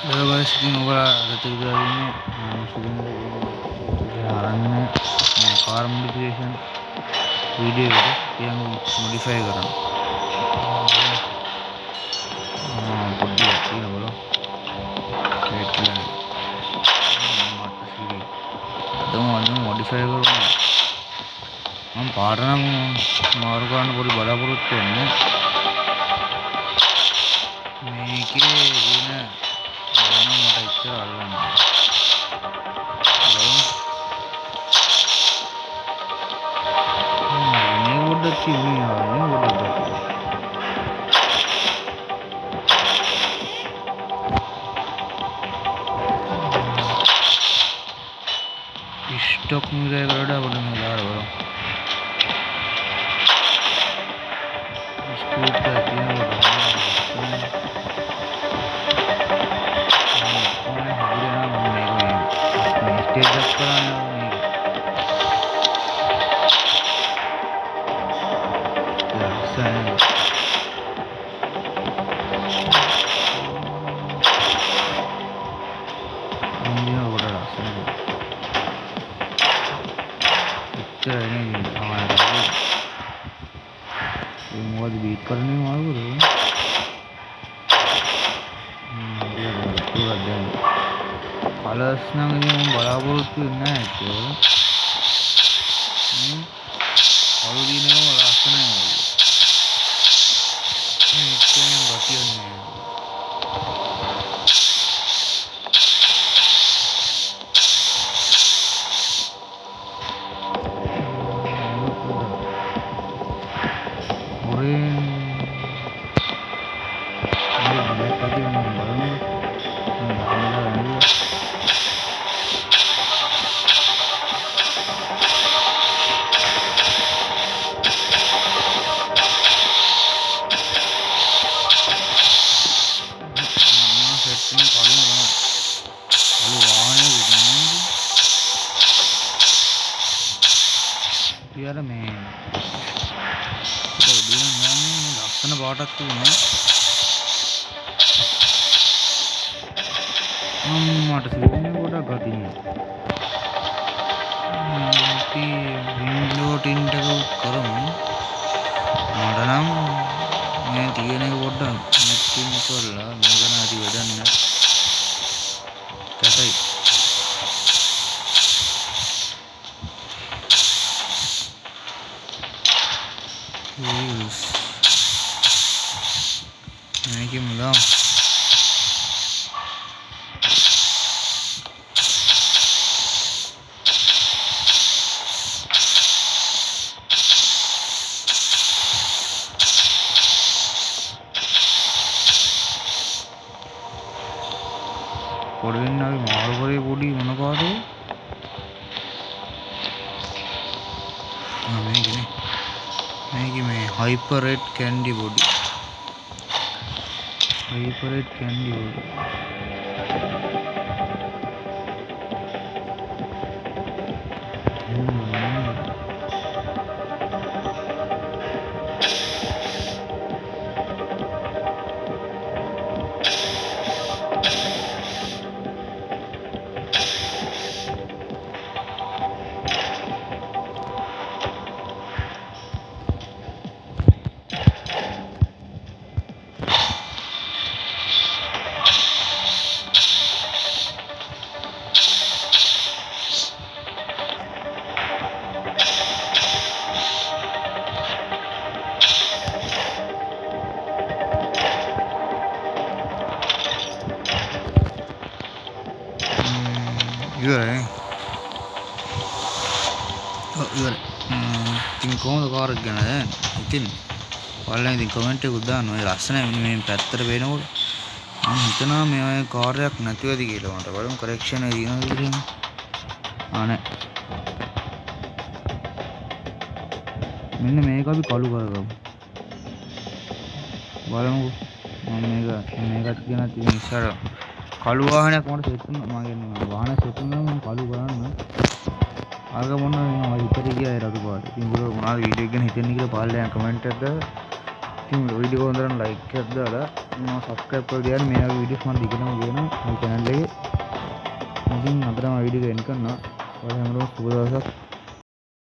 Hello guys, ඉතින් ඔයාලා අද තියලා ඉන්නේ සුදුනේ ආරන්නේ කාර් මොඩිෆිකේෂන් වීඩියෝ එකට කියන් මොඩිෆයි කරන්න. පොඩ්ඩක් කියලා බලන්න. ඒකලා මට සිරි. අද මොඩිෆයි කරමු. මම පාර නම් මාරු කරන්න පොඩි බලාපොරොත්තු වෙන්නේ. මේකේ වෙන මට ඉච්චර අල්ලන්නේ. මේ වොඩක් කියන්නේ මේ වොඩක්. स्टॉक मिरर वड़ा बड़ा मजेदार हो रहा स्कूप पे तीन हो रहा स्टेज अप कराना मोबाइल बीट करने वालों को पूरा दिन कलर्स ना मुझे बराबर उसको इतना है तो और भी नहीं हो रास्ता नहीं हो इसके में गति नहीं है यार मैं ලස්සන පාටක් තිබුණා මට සිදුවෙන්නේ ගොඩක් ගතියි අපි වින්ඩෝ ටින්ට් එක කරමු මට නම් මේ තියෙන එක පොඩ්ඩක් මෙච්චින් කරලා මේක නැති වැඩන්න කැටයි මේකෙ මුලා පොඩි වෙනවි මාරු කරේ පොඩි මොනපාද මේකනේ මේක මේ hyper red Kandy body hyper red Kandy body ඉවරයි ඉවරයි ඉතින් කොහොමද කාර් එක ගැන දැන් ඉතින් ඔයාලා ඉතින් කමෙන්ට් එකක් දාන්න ඔය ලස්සනයි මේ පැත්තට පේනකොට මම හිතනවා මේ වගේ කාර් එකක් නැතිවද කියලා මට බලමු කරෙක්ෂන් එක දිනවද කියලා ආ නෑ මෙන්න මේක අපි කළු කරගමු බලමු මම මේකත් කියන තියෙන ඉස්සර කළු වාහනයක් මට සෙට් වුණා මගේ වාහන සෙට් වුණා මම කළු කරන්න ආග මොන මම ඉතින් ගියා රතු පාට ඉතින් මොනවද වීඩියෝ එක ගැන හිතන්නේ කියලා පාල්ලෙන් කමෙන්ට් එකක් දාලා ඉතින් වීඩියෝ එක හොඳට ලයික් එකක් දාලා මම සබ්ස්ක්‍රයිබ් කරලා තියාගෙන මේ වගේ වීඩියෝස් මම දිගටම ගෙනවා මේ channel එකේ. ඉතින් අදටම වීඩියෝ එක එන්ඩ් කරනවා. ඔයාලා හැමෝටම සුබ දවසක්.